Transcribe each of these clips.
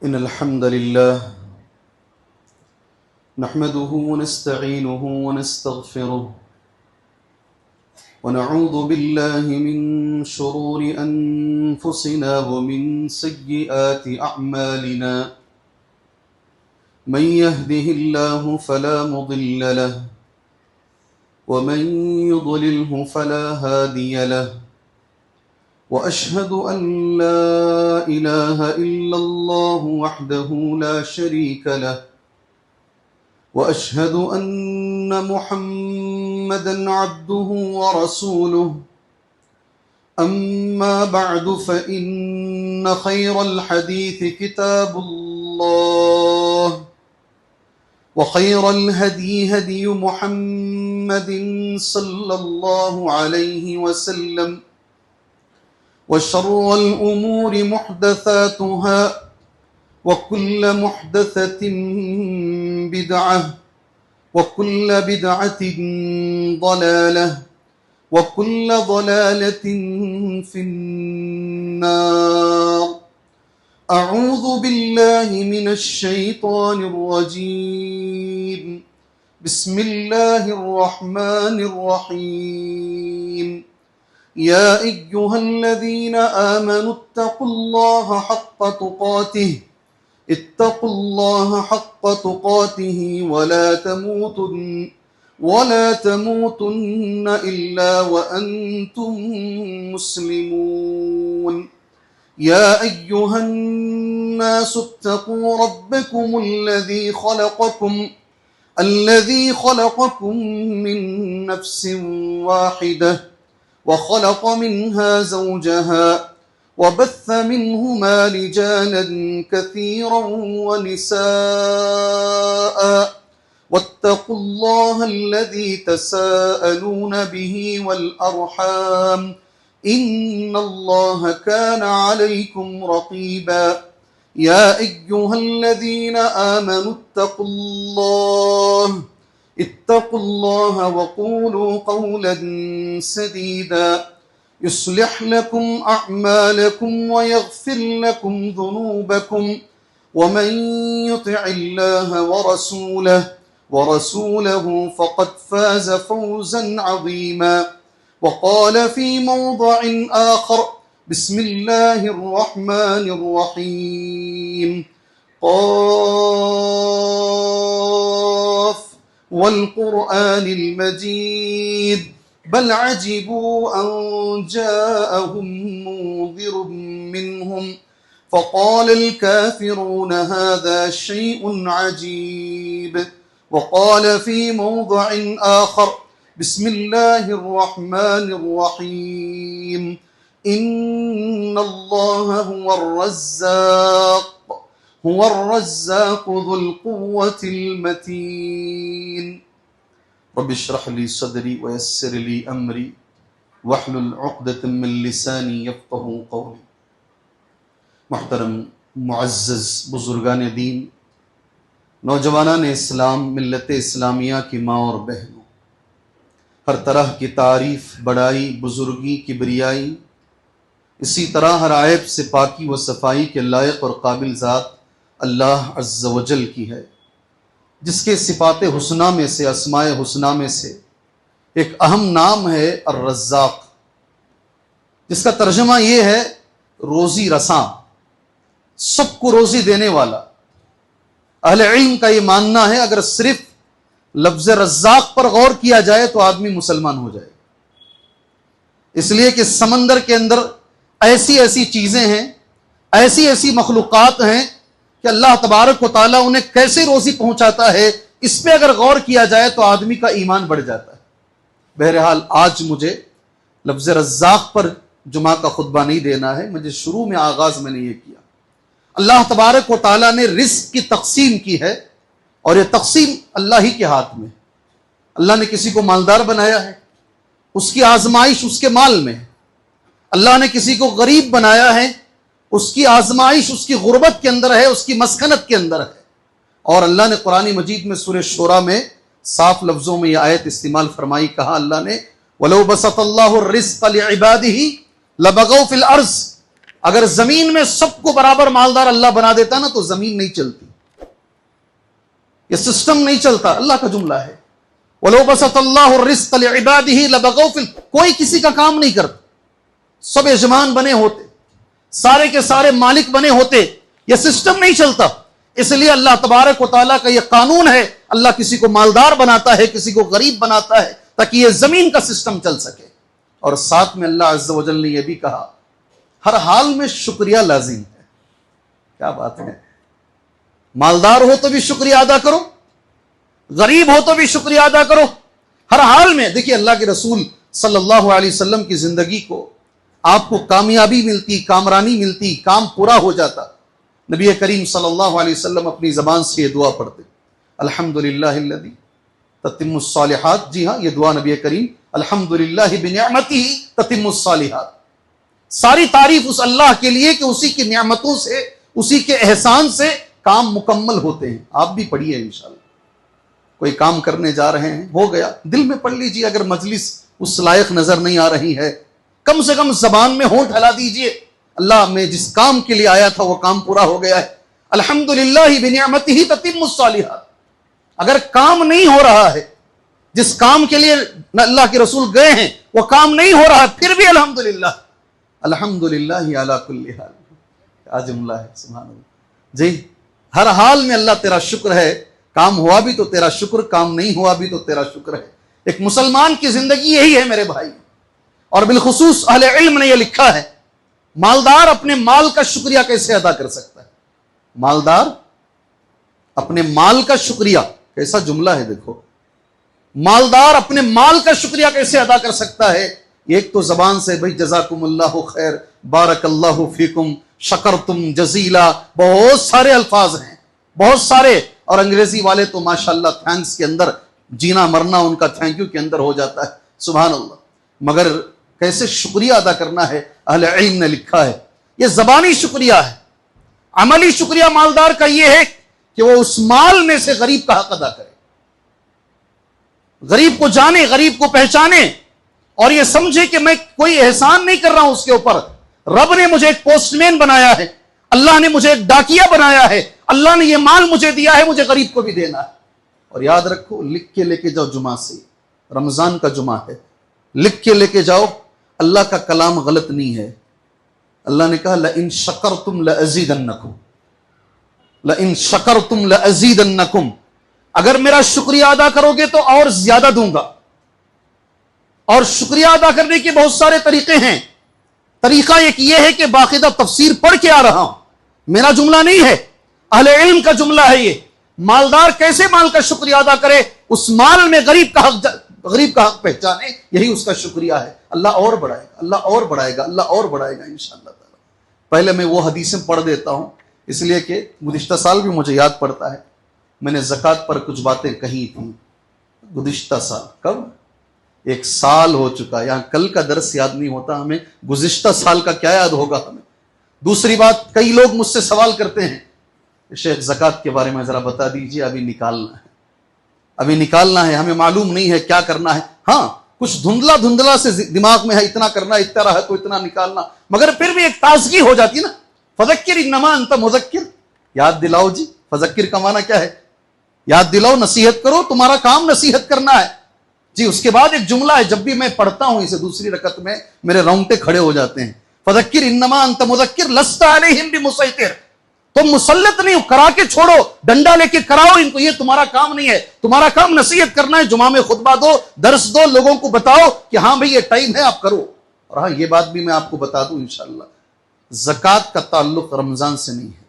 إن الحمد لله نحمده ونستعينه ونستغفره ونعوذ بالله من شرور أنفسنا ومن سيئات أعمالنا من يهده الله فلا مضل له ومن يضلله فلا هادي له وأشهد أن لا إله إلا الله وحده لا شريك له وأشهد أن محمدًا عبده ورسوله أما بعد فإن خير الحديث كتاب الله وخير الهدي هدي محمد صلى الله عليه وسلم وشر الأمور محدثاتها وكل محدثة بدعة وكل بدعة ضلالة وكل ضلالة في النار. أعوذ بالله من الشيطان الرجيم. بسم الله الرحمن الرحيم. يا أيها الذين آمنوا اتقوا الله حق تقاته ولا تموتن إلا وأنتم مسلمون. يا أيها الناس اتقوا ربكم الذي خلقكم من نفس واحدة وخلق منها زوجها وبث منهما رجالا كثيرا ونساء واتقوا الله الذي تساءلون به والأرحام إن الله كان عليكم رقيبا. يا أيها الذين آمنوا اتقوا الله وقولوا قولا سديدا يصلح لكم أعمالكم ويغفر لكم ذنوبكم ومن يطع الله ورسوله فقد فاز فوزا عظيما. وقال في موضع آخر بسم الله الرحمن الرحيم. قاف والقرآن المجيد بل عجبوا أن جاءهم منذر منهم فقال الكافرون هذا شيء عجيب. وقال في موضع آخر بسم الله الرحمن الرحيم. إن الله هو الرزاق ذو القوة المتين. رب اشرح لي صدري ويسر لي أمري واحلل عقدة من لساني يفقهوا قولي. محترم معزز بزرگان دین، نوجوانان اسلام، ملت اسلامیہ کی ماں اور بہنوں، ہر طرح کی تعریف، بڑائی، بزرگی، کبریائی اسی طرح ہر عیب سے پاکی و صفائی کے لائق اور قابل ذات اللہ عز و جل کی ہے، جس کے صفات حسنہ میں سے، اسماء حسنہ میں سے ایک اہم نام ہے الرزاق، جس کا ترجمہ یہ ہے روزی رساں، سب کو روزی دینے والا۔ اہل علم کا یہ ماننا ہے اگر صرف لفظ رزاق پر غور کیا جائے تو آدمی مسلمان ہو جائے، اس لیے کہ سمندر کے اندر ایسی چیزیں ہیں، ایسی مخلوقات ہیں کہ اللہ تبارک و تعالیٰ انہیں کیسے روزی پہنچاتا ہے، اس پہ اگر غور کیا جائے تو آدمی کا ایمان بڑھ جاتا ہے۔ بہرحال آج مجھے لفظ رزاق پر جمعہ کا خطبہ نہیں دینا ہے، مجھے شروع میں آغاز میں نے یہ کیا۔ اللہ تبارک و تعالیٰ نے رزق کی تقسیم کی ہے اور یہ تقسیم اللہ ہی کے ہاتھ میں۔ اللہ نے کسی کو مالدار بنایا ہے، اس کی آزمائش اس کے مال میں ہے۔ اللہ نے کسی کو غریب بنایا ہے، اس کی آزمائش اس کی غربت کے اندر ہے، اس کی مسکنت کے اندر ہے۔ اور اللہ نے قرآن مجید میں سورہ شورى میں صاف لفظوں میں یہ آیت استعمال فرمائی، کہا اللہ نے وَلَوْ بَسَطَ اللَّهُ الرِّزْقَ لِعِبَادِهِ لَبَغَوْا فِي الْأَرْضِ، اگر زمین میں سب کو برابر مالدار اللہ بنا دیتا نا تو زمین نہیں چلتی، یہ سسٹم نہیں چلتا. اللہ کا جملہ ہے وَلَوْ بَسَطَ اللَّهُ الرِّزْقَ لِعِبَادِهِ لَبَغَوْا فِي الْأَرْضِ. کوئی کسی کا کام نہیں کرتا، سب یجمان بنے ہوتے، سارے کے سارے مالک بنے ہوتے، یہ سسٹم نہیں چلتا. اس لیے اللہ تبارک و تعالیٰ کا یہ قانون ہے، اللہ کسی کو مالدار بناتا ہے، کسی کو غریب بناتا ہے تاکہ یہ زمین کا سسٹم چل سکے. اور ساتھ میں اللہ عز و جل نے یہ بھی کہا ہر حال میں شکریہ لازم ہے. کیا بات ہے، مالدار ہو تو بھی شکریہ ادا کرو، غریب ہو تو بھی شکریہ ادا کرو، ہر حال میں. دیکھیے اللہ کے رسول صلی اللہ علیہ وسلم کی زندگی کو آپ کو کامیابی ملتی، کامرانی ملتی، کام پورا ہو جاتا. نبی کریم صلی اللہ علیہ وسلم اپنی زبان سے یہ دعا پڑھتے الحمدللہ الذی تتم الصالحات. جی ہاں، یہ دعا نبی کریم الحمدللہ بنعمتہ تتم الصالحات. ساری تعریف اس اللہ کے لیے کہ اسی کی نعمتوں سے، اسی کے احسان سے کام مکمل ہوتے ہیں. آپ بھی پڑھیے انشاءاللہ. کوئی کام کرنے جا رہے ہیں، ہو گیا، دل میں پڑھ لیجئے. اگر مجلس اس لائق نظر نہیں آ رہی ہے، کم سے کم زبان میں ہونٹ ہلا دیجئے، اللہ میں جس کام کے لیے آیا تھا وہ کام پورا ہو گیا ہے. الحمدللہ بنعمتہ تتم الصالحات. اگر کام نہیں ہو رہا ہے، جس کام کے لیے اللہ کے رسول گئے ہیں وہ کام نہیں ہو رہا، پھر بھی الحمدللہ الحمدللہ علی کل حال. کیا جملہ ہے، سبحان اللہ. جی ہر حال میں اللہ تیرا شکر ہے. کام ہوا بھی تو تیرا شکر، کام نہیں ہوا بھی تو تیرا شکر ہے. ایک مسلمان کی زندگی یہی ہے میرے بھائی. اور بالخصوص اہل علم نے یہ لکھا ہے مالدار اپنے مال کا شکریہ کیسے ادا کر سکتا ہے. مالدار اپنے مال کا شکریہ، کیسا جملہ ہے دیکھو، مالدار اپنے مال کا شکریہ کیسے ادا کر سکتا ہے. ایک تو زبان سے بھائی جزاکم اللہ خیر، بارک اللہ فیکم، شکرتم جزیلا، بہت سارے الفاظ ہیں، بہت سارے. اور انگریزی والے تو ماشاءاللہ تھینکس کے اندر جینا مرنا ان کا تھینک یو کے اندر ہو جاتا ہے، سبحان اللہ. مگر کیسے شکریہ ادا کرنا ہے اہل علم نے لکھا ہے. یہ زبانی شکریہ ہے. عملی شکریہ مالدار کا یہ ہے کہ وہ اس مال میں سے غریب کا حق ادا کرے، غریب کو جانے، غریب کو پہچانے، اور یہ سمجھے کہ میں کوئی احسان نہیں کر رہا ہوں اس کے اوپر. رب نے مجھے ایک پوسٹ مین بنایا ہے، اللہ نے مجھے ایک ڈاکیا بنایا ہے، اللہ نے یہ مال مجھے دیا ہے، مجھے غریب کو بھی دینا ہے. اور یاد رکھو، لکھ کے لے کے جاؤ جمعہ سے، رمضان کا جمعہ ہے، لکھ کے لے کے جاؤ. اللہ کا کلام غلط نہیں ہے. اللہ نے کہا لئن شکرتم لأزیدنکم، لئن شکرتم لأزیدنکم. اگر میرا شکریہ ادا کرو گے تو اور زیادہ دوں گا. اور شکریہ ادا کرنے کے بہت سارے طریقے ہیں. طریقہ ایک یہ ہے کہ باقاعدہ تفسیر پڑھ کے آ رہا ہوں، میرا جملہ نہیں ہے، اہل علم کا جملہ ہے یہ. مالدار کیسے مال کا شکریہ ادا کرے؟ اس مال میں غریب کا حق پہچانے، یہی اس کا شکریہ ہے. اللہ اور بڑھائے گا، اللہ اور بڑھائے گا، اللہ اور بڑھائے گا انشاءاللہ تعالی. پہلے میں وہ حدیثیں پڑھ دیتا ہوں، اس لیے کہ گزشتہ سال بھی مجھے یاد پڑتا ہے میں نے زکوٰۃ پر کچھ باتیں کہی تھیں. گزشتہ سال، کب؟ 1 سال ہو چکا. یہاں کل کا درس یاد نہیں ہوتا ہمیں، گزشتہ سال کا کیا یاد ہوگا ہمیں. دوسری بات، کئی لوگ مجھ سے سوال کرتے ہیں شیخ زکوٰۃ کے بارے میں ذرا بتا دیجیے. ابھی نکالنا ہے، ابھی نکالنا ہے، ہمیں معلوم نہیں ہے کیا کرنا ہے. ہاں کچھ دھندلا سے دماغ میں ہے، اتنا کرنا، اتنا رہا تو اتنا نکالنا، مگر پھر بھی ایک تازگی ہو جاتی نا. فذکر انما انت مذکر، یاد دلاؤ جی. فذکر کا معنی کیا ہے؟ یاد دلاؤ، نصیحت کرو، تمہارا کام نصیحت کرنا ہے جی. اس کے بعد ایک جملہ ہے، جب بھی میں پڑھتا ہوں اسے دوسری رکعت میں میرے رونگٹے کھڑے ہو جاتے ہیں. فذکر انما انت مذکر لست علیہم بمسیطر، تم مسلط نہیں ہو، کرا کے چھوڑو، ڈنڈا لے کے کراؤ ان کو، یہ تمہارا کام نہیں ہے. تمہارا کام نصیحت کرنا ہے، جمعہ میں خطبہ دو، درس دو، لوگوں کو بتاؤ کہ ہاں بھئی یہ ٹائم ہے، آپ کرو. اور ہاں یہ بات بھی میں آپ کو بتا دوں انشاءاللہ، زکوٰۃ کا تعلق رمضان سے نہیں ہے.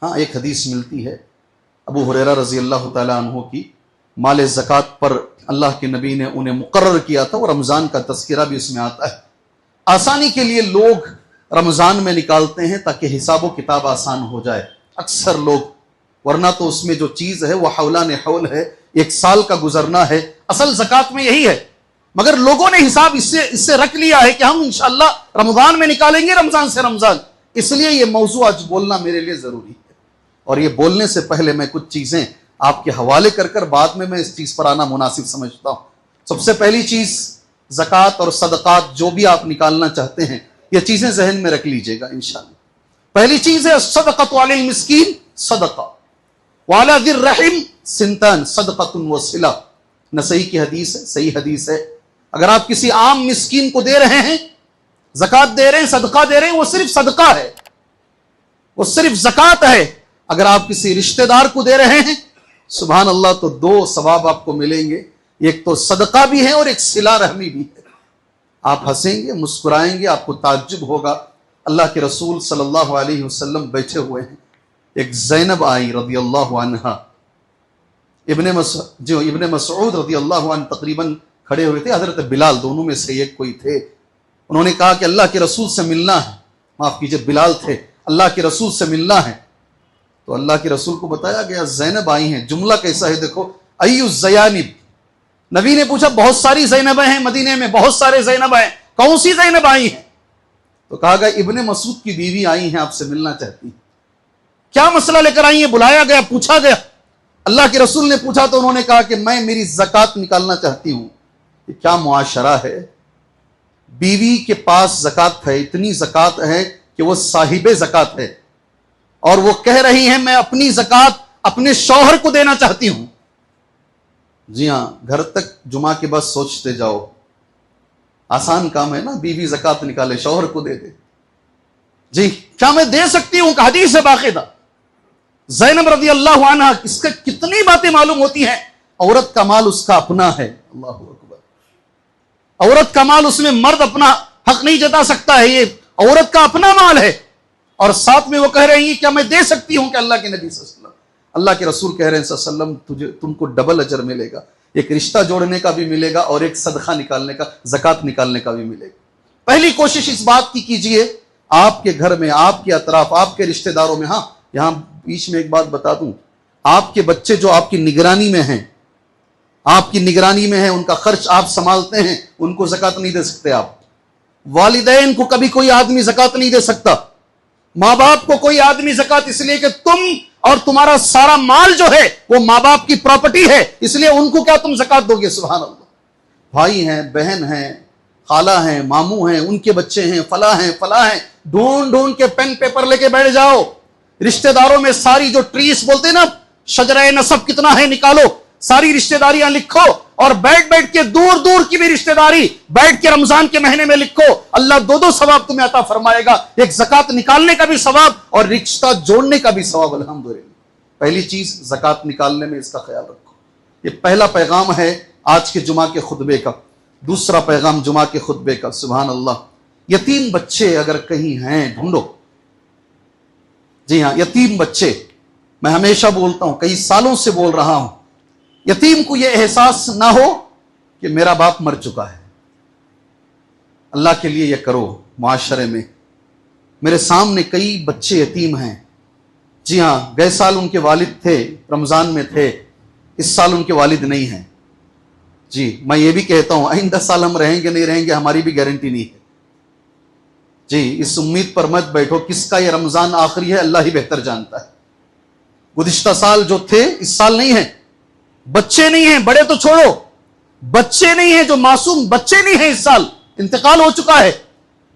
ہاں ایک حدیث ملتی ہے ابو ہریرہ رضی اللہ تعالیٰ عنہ کی، مال زکوٰۃ پر اللہ کے نبی نے انہیں مقرر کیا تھا، اور رمضان کا تذکرہ بھی اس میں آتا ہے. آسانی کے لیے لوگ رمضان میں نکالتے ہیں تاکہ حساب و کتاب آسان ہو جائے، اکثر لوگ، ورنہ تو اس میں جو چیز ہے وہ حولان حول ہے، 1 سال کا گزرنا ہے. اصل زکوٰۃ میں یہی ہے، مگر لوگوں نے حساب اس سے رکھ لیا ہے کہ ہم انشاءاللہ رمضان میں نکالیں گے، رمضان سے رمضان. اس لیے یہ موضوع آج بولنا میرے لیے ضروری ہے. اور یہ بولنے سے پہلے میں کچھ چیزیں آپ کے حوالے کر بعد میں اس چیز پر آنا مناسب سمجھتا ہوں. سب سے پہلی چیز، زکوٰۃ اور صدقات جو بھی آپ نکالنا چاہتے ہیں، یہ چیزیں ذہن میں رکھ لیجئے گا انشاءاللہ۔ پہلی چیز ہے صدقۃ علی المسکین، صدقہ، وعلی ذی الرحم سنتان، صدقۃ وصلہ، نسائی کی حدیث ہے، صحیح حدیث ہے۔ اگر آپ کسی عام مسکین کو دے رہے ہیں، زکوٰۃ دے رہے ہیں، صدقہ دے رہے ہیں، وہ صرف صدقہ ہے، وہ صرف زکوٰۃ ہے۔ اگر آپ کسی رشتہ دار کو دے رہے ہیں، سبحان اللہ، تو دو ثواب آپ کو ملیں گے، ایک تو صدقہ بھی ہے اور ایک صلہ رحمی بھی ہے۔ آپ ہنسیں گے، مسکرائیں گے، آپ کو تعجب ہوگا۔ اللہ کے رسول صلی اللہ علیہ وسلم بیٹھے ہوئے ہیں، ایک زینب آئی رضی اللہ عنہا، ابن مسعود رضی اللہ عنہ تقریباً کھڑے ہوئے تھے، حضرت بلال، دونوں میں سے ایک کوئی تھے۔ انہوں نے کہا کہ اللہ کے رسول سے ملنا ہے، معاف کیجئے بلال تھے، اللہ کے رسول سے ملنا ہے۔ تو اللہ کے رسول کو بتایا گیا زینب آئی ہیں۔ جملہ کیسا ہے دیکھو، ایو الزیانب، نبی نے پوچھا بہت ساری زینبیں ہیں مدینے میں، بہت سارے زینب ہیں، کون سی زینب آئی ہیں؟ تو کہا گیا ابن مسعود کی بیوی آئی ہیں، آپ سے ملنا چاہتی ہیں۔ کیا مسئلہ لے کر آئی ہیں؟ بلایا گیا، پوچھا گیا، اللہ کے رسول نے پوچھا تو انہوں نے کہا کہ میں میری زکوٰۃ نکالنا چاہتی ہوں۔ یہ کیا معاشرہ ہے؟ بیوی کے پاس زکوٰۃ ہے، اتنی زکوٰۃ ہے کہ وہ صاحب زکوٰۃ ہے، اور وہ کہہ رہی ہیں میں اپنی زکوٰۃ اپنے شوہر کو دینا چاہتی ہوں۔ جی ہاں، گھر تک جمعہ کے بعد سوچتے جاؤ، آسان کام ہے نا، بیوی زکوٰۃ نکالے شوہر کو دے دے۔ جی کیا میں دے سکتی ہوں؟ کہ حدیث ہے باقاعدہ، زینب رضی اللہ عنہ، اس کا کتنی باتیں معلوم ہوتی ہیں۔ عورت کا مال اس کا اپنا ہے، اللہ اکبر، عورت کا مال، اس میں مرد اپنا حق نہیں جتا سکتا ہے، یہ عورت کا اپنا مال ہے۔ اور ساتھ میں وہ کہہ رہی ہیں کیا میں دے سکتی ہوں؟ کہ اللہ کے نبی صلی اللہ علیہ وسلم، اللہ کے رسول کہہ رہے ہیں صلی اللہ علیہ وسلم تم کو ڈبل اجر ملے گا، ایک رشتہ جوڑنے کا بھی ملے گا اور ایک صدقہ نکالنے کا، زکوٰۃ نکالنے کا بھی ملے گا۔ پہلی کوشش اس بات کی کیجئے، آپ کے گھر میں، آپ کے اطراف، آپ کے رشتہ داروں میں، ہاں یہاں بیچ میں ایک بات بتا دوں، آپ کے بچے جو آپ کی نگرانی میں ہیں، آپ کی نگرانی میں ہیں، ان کا خرچ آپ سنبھالتے ہیں، ان کو زکوٰۃ نہیں دے سکتے آپ۔ والدین کو کبھی کوئی آدمی زکوٰۃ نہیں دے سکتا، ماں باپ کو کوئی آدمی زکوٰۃ، اس لیے کہ تم اور تمہارا سارا مال جو ہے وہ ماں باپ کی پراپرٹی ہے، اس لیے ان کو کیا تم زکوٰۃ دو گے؟ سبحان اللہ۔ بھائی ہیں، بہن ہیں، خالہ ہیں، ماموں ہیں، ان کے بچے ہیں، فلاں ہیں، فلاں ہیں، ڈھونڈ ڈھونڈ کے پین پیپر لے کے بیٹھ جاؤ، رشتہ داروں میں ساری جو ٹریس بولتے ہیں نا، شجرہ نسب کتنا ہے نکالو، ساری رشتہ داریاں لکھو، اور بیٹھ بیٹھ کے دور دور کی بھی رشتہ داری بیٹھ کے رمضان کے مہینے میں لکھو، اللہ دو ثواب تمہیں عطا فرمائے گا، ایک زکوٰۃ نکالنے کا بھی ثواب اور رشتہ جوڑنے کا بھی ثواب، الحمدللہ۔ پہلی چیز زکوٰۃ نکالنے میں اس کا خیال رکھو، یہ پہلا پیغام ہے آج کے جمعہ کے خطبے کا۔ دوسرا پیغام جمعہ کے خطبے کا، سبحان اللہ، یتیم بچے اگر کہیں ہیں ڈھونڈو۔ جی ہاں، یتیم بچے، میں ہمیشہ بولتا ہوں، کئی سالوں سے بول رہا ہوں، یتیم کو یہ احساس نہ ہو کہ میرا باپ مر چکا ہے، اللہ کے لیے یہ کرو۔ معاشرے میں میرے سامنے کئی بچے یتیم ہیں، جی ہاں، گئے سال ان کے والد تھے، رمضان میں تھے، اس سال ان کے والد نہیں ہیں۔ جی میں یہ بھی کہتا ہوں آئندہ سال ہم رہیں گے نہیں رہیں گے ہماری بھی گارنٹی نہیں ہے۔ جی اس امید پر مت بیٹھو، کس کا یہ رمضان آخری ہے اللہ ہی بہتر جانتا ہے۔ گزشتہ سال جو تھے اس سال نہیں ہیں، بچے نہیں ہیں، بڑے تو چھوڑو، بچے نہیں ہیں، جو معصوم بچے نہیں ہیں، اس سال انتقال ہو چکا ہے۔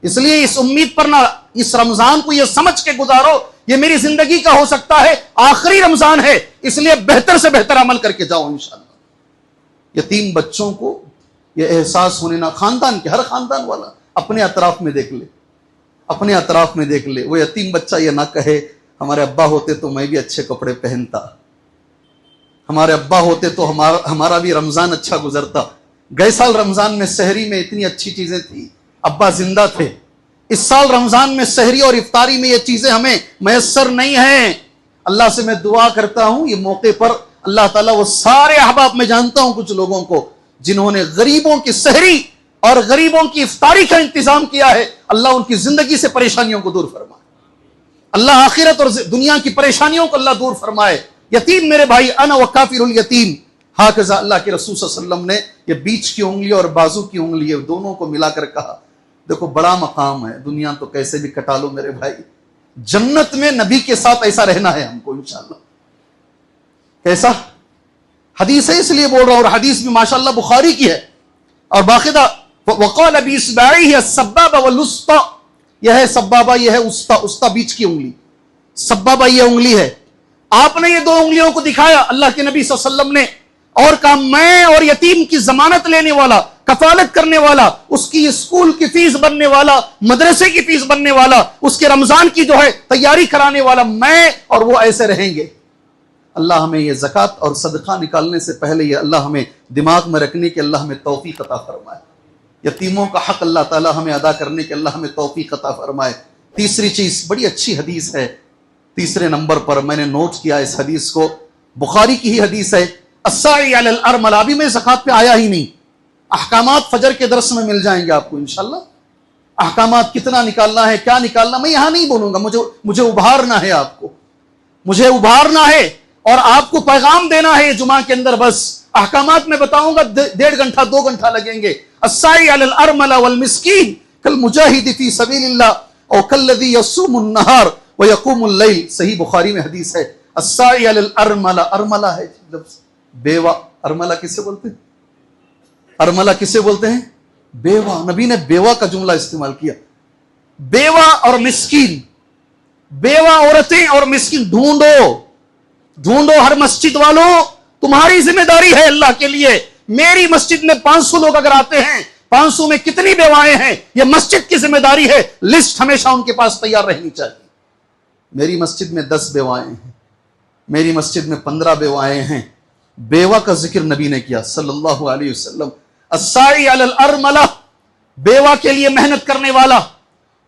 اس لیے اس امید پر نہ، اس رمضان کو یہ سمجھ کے گزارو یہ میری زندگی کا ہو سکتا ہے آخری رمضان ہے، اس لیے بہتر سے بہتر عمل کر کے جاؤ انشاءاللہ۔ یتیم بچوں کو یہ احساس ہونے نہ، خاندان کے ہر خاندان والا اپنے اطراف میں دیکھ لے، اپنے اطراف میں دیکھ لے، وہ یتیم بچہ یہ نہ کہے ہمارے ابا ہوتے تو میں بھی اچھے کپڑے پہنتا، ہمارے ابا ہوتے تو ہمارا بھی رمضان اچھا گزرتا، گئے سال رمضان میں سحری میں اتنی اچھی چیزیں تھیں، ابا زندہ تھے، اس سال رمضان میں سحری اور افطاری میں یہ چیزیں ہمیں میسر نہیں ہیں۔ اللہ سے میں دعا کرتا ہوں یہ موقع پر اللہ تعالیٰ وہ سارے احباب، میں جانتا ہوں کچھ لوگوں کو جنہوں نے غریبوں کی سحری اور غریبوں کی افطاری کا انتظام کیا ہے، اللہ ان کی زندگی سے پریشانیوں کو دور فرمائے، اللہ آخرت اور دنیا کی پریشانیوں کو اللہ دور فرمائے۔ یتیم میرے بھائی، انا وکافر الیتیم، ہاکذا اللہ کے رسول صلی اللہ علیہ وسلم نے یہ بیچ کی انگلی اور بازو کی انگلی دونوں کو ملا کر کہا، دیکھو بڑا مقام ہے، دنیا تو کیسے بھی کٹا لو میرے بھائی، جنت میں نبی کے ساتھ ایسا رہنا ہے ہم کو انشاءاللہ۔ کیسا حدیث ہے اس لیے بول رہا ہوں، اور حدیث بھی ماشاءاللہ بخاری کی ہے، اور باقاعدہ وقال باصبعه السبابه والوسطى، یہ ہے سبابہ، یہ ہے استا بیچ کی انگلی، سبابہ یہ انگلی ہے. آپ نے یہ دو انگلیوں کو دکھایا اللہ کے نبی صلی اللہ علیہ وسلم نے، اور کہا میں اور یتیم کی ضمانت لینے والا، کفالت کرنے والا، اس کی اسکول کی فیس بننے والا، مدرسے کی فیس بننے والا، اس کے رمضان کی جو ہے تیاری کرانے والا، میں اور وہ ایسے رہیں گے. اللہ ہمیں یہ زکوٰۃ اور صدقہ نکالنے سے پہلے یہ اللہ ہمیں دماغ میں رکھنے کی اللہ ہمیں توفیق عطا فرمائے. یتیموں کا حق اللہ تعالی ہمیں ادا کرنے کے اللہ ہمیں توفیق عطا فرمائے. تیسری چیز بڑی اچھی حدیث ہے، تیسرے نمبر پر میں نے نوٹ کیا اس حدیث کو، بخاری کی ہی حدیث ہے. الساعی علی الارملہ، ابھی میں زکوٰۃ پہ آیا ہی نہیں، احکامات فجر کے درس میں مل جائیں گے آپ کو انشاءاللہ. احکامات کتنا نکالنا ہے، کیا نکالنا، میں یہاں نہیں بولوں گا، مجھے ابھارنا ہے، آپ کو مجھے ابھارنا ہے اور آپ کو پیغام دینا ہے جمعہ کے اندر. بس احکامات میں بتاؤں گا 1.5 گھنٹہ 2 گھنٹہ لگیں گے. الساعی علی الارملہ والمسکین کالمجاہد فی سبیل اللہ او کالذی یصوم النہار ویقوم اللیل. صحیح بخاری میں حدیث ہے. الساعی علی الارملہ، ارملہ ہے بیوہ. ارملہ کسے بولتے ہیں؟ ارملہ کسے بولتے ہیں؟ بیوہ. نبی نے بیوہ کا جملہ استعمال کیا. بیوہ اور مسکین، بیوہ عورتیں اور مسکین ڈھونڈو. ہر مسجد والوں تمہاری ذمہ داری ہے اللہ کے لیے. میری مسجد میں 500 لوگ اگر آتے ہیں، 500 میں کتنی بیوائیں ہیں، یہ مسجد کی ذمہ داری ہے. لسٹ ہمیشہ ان کے پاس تیار رہنی چاہیے. میری مسجد میں 10 بیوائیں ہیں، میری مسجد میں 15 بیوائیں ہیں. بیوہ کا ذکر نبی نے کیا صلی اللہ علیہ وسلم. الساعی علی الارملہ، بیوہ کے لیے محنت کرنے والا،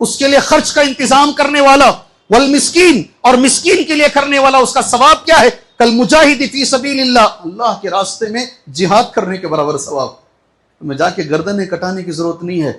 اس کے لیے خرچ کا انتظام کرنے والا. والمسکین، اور مسکین کے لیے کرنے والا، اس کا ثواب کیا ہے؟ کالمجاہد فی سبیل اللہ، اللہ کے راستے میں جہاد کرنے کے برابر ثواب. تمہیں جا کے گردنیں کٹانے کی ضرورت نہیں ہے.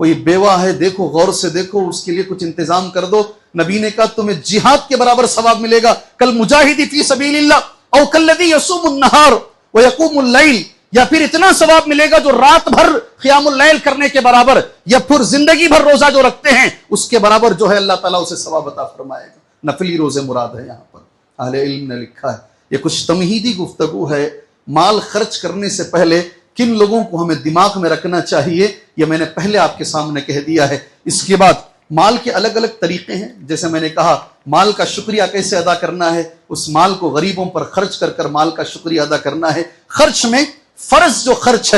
کوئی بیوہ ہے، دیکھو غور سے دیکھو، اس کے لیے کچھ انتظام کر دو. نبی نے کہا تمہیں جہاد کے برابر ثواب ملے گا. کالمجاہد فی سبیل اللہ او کالذی یصوم النہار ویقوم اللیل، یا پھر اتنا ثواب ملے گا جو رات بھر قیام اللیل کرنے کے برابر، یا پھر زندگی بھر روزہ جو رکھتے ہیں اس کے برابر جو ہے اللہ تعالیٰ اسے ثواب عطا فرمائے گا. نفلی روزے مراد ہے یہاں پر. اہل علم نے لکھا ہے یہ کچھ تمہیدی گفتگو ہے. مال خرچ کرنے سے پہلے کن لوگوں کو ہمیں دماغ میں رکھنا چاہیے یہ میں نے پہلے آپ کے سامنے کہہ دیا ہے. اس کے بعد مال کے الگ الگ طریقے ہیں. جیسے میں نے کہا مال کا شکریہ کیسے ادا کرنا ہے، اس مال کو غریبوں پر خرچ کر مال کا شکریہ ادا کرنا ہے. خرچ میں فرض جو خرچ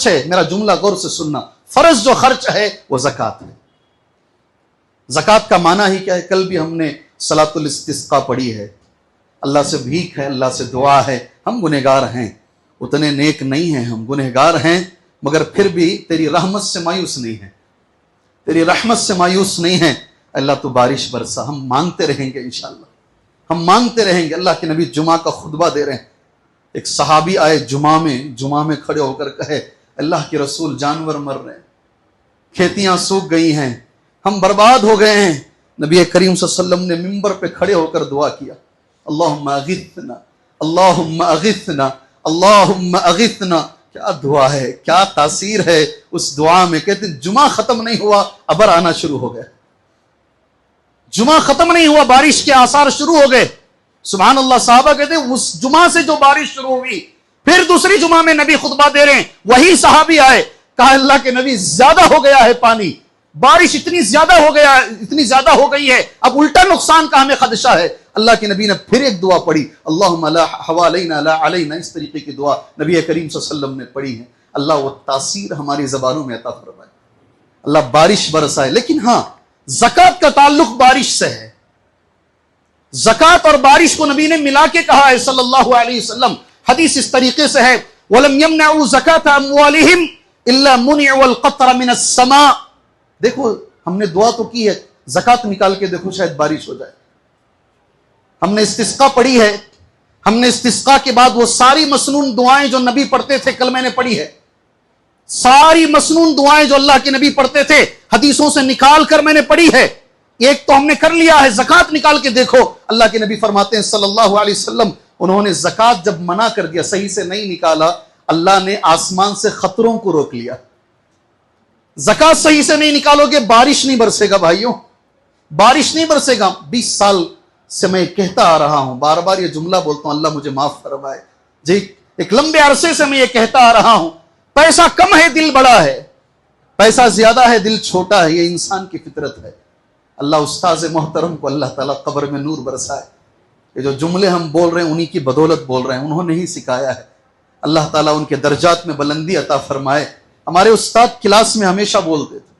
ہے، میرا جملہ غور سے سننا، فرض جو خرچ ہے وہ زکوٰۃ ہے. زکوٰۃ کا معنی ہی کیا ہے؟ کل بھی ہم نے صلاۃ الاستسقاء پڑھی ہے. اللہ سے بھیک ہے، اللہ سے دعا ہے. ہم گنہگار ہیں، اتنے نیک نہیں ہیں، ہم گنہگار ہیں، مگر پھر بھی تیری رحمت سے مایوس نہیں ہیں، تیری رحمت سے مایوس نہیں ہیں. اللہ تو بارش برسا. ہم مانگتے رہیں گے انشاءاللہ، ہم مانگتے رہیں گے. اللہ کے نبی جمعہ کا خطبہ دے رہے ہیں. ایک صحابی آئے جمعہ میں کھڑے ہو کر کہے اللہ کے رسول جانور مر رہے ہیں، کھیتیاں سوکھ گئی ہیں، ہم برباد ہو گئے ہیں. نبی کریم صلی اللہ علیہ وسلم نے ممبر پہ کھڑے ہو کر دعا کیا، اللہم اغثنا اللہم اغثنا اللہم اغثنا. کیا دعا ہے، کیا تاثیر ہے اس دعا میں. کہتے ہیں جمعہ ختم نہیں ہوا ابر آنا شروع ہو گئے. جمعہ ختم نہیں ہوا بارش کے آثار شروع ہو گئے. سبحان اللہ. صحابہ کہتے ہیں اس جمعہ سے جو بارش شروع ہوئی، پھر دوسری جمعہ میں نبی خطبہ دے رہے ہیں، وہی صحابی آئے، کہا اللہ کے نبی زیادہ ہو گیا ہے پانی، بارش اتنی زیادہ ہو گئی ہے، اب الٹا نقصان کا ہمیں خدشہ ہے. اللہ کے نبی نے پھر ایک دعا پڑھی، اللہم لا حوالینا لا علینا. اس طریقے کی دعا نبی کریم صلی اللہ علیہ وسلم نے پڑھی ہے. اللہ وہ تاثیر ہماری زبانوں میں عطا فرمائے، اللہ بارش برسائے. لیکن ہاں زکوٰۃ کا تعلق بارش سے ہے. زکوٰۃ اور بارش کو نبی نے ملا کے کہا ہے صلی اللہ علیہ وسلم. حدیث اس طریقے سے ہے، وَلَمْ يَمْنَعُوا زَكَاةَ أَمْوَالِهِمْ إِلَّا مُنِعُوا الْقَطْرَ مِنَ السَّمَاءِ. دیکھو ہم نے دعا تو کی ہے، زکوٰۃ نکال کے دیکھو شاید بارش ہو جائے. ہم نے استسقاء پڑھی ہے، ہم نے استسقاء کے بعد وہ ساری مسنون دعائیں جو نبی پڑھتے تھے کل میں نے پڑھی ہے. ساری مسنون دعائیں جو اللہ کے نبی پڑھتے تھے حدیثوں سے نکال کر میں نے پڑھی ہے. ایک تو ہم نے کر لیا ہے، زکوٰۃ نکال کے دیکھو. اللہ کے نبی فرماتے ہیں صلی اللہ علیہ وسلم، انہوں نے زکوٰۃ جب منع کر دیا، صحیح سے نہیں نکالا، اللہ نے آسمان سے خطروں کو روک لیا. زکوٰۃ صحیح سے نہیں نکالو گے بارش نہیں برسے گا بھائیوں، بارش نہیں برسے گا. 20 سال سے میں کہتا آ رہا ہوں، بار بار یہ جملہ بولتا ہوں، اللہ مجھے معاف فرمائے جی. ایک لمبے عرصے سے میں یہ کہتا آ رہا ہوں، پیسہ کم ہے دل بڑا ہے. پیسہ زیادہ ہے، دل چھوٹا ہے، یہ انسان کی فطرت ہے۔ اللہ استاذ محترم کو اللہ تعالیٰ قبر میں نور برسائے۔ یہ جو جملے ہم بول رہے ہیں انہی کی بدولت بول رہے ہیں، انہوں نے ہی سکھایا ہے۔ اللہ تعالیٰ ان کے درجات میں بلندی عطا فرمائے۔ ہمارے استاد کلاس میں ہمیشہ بولتے تھے،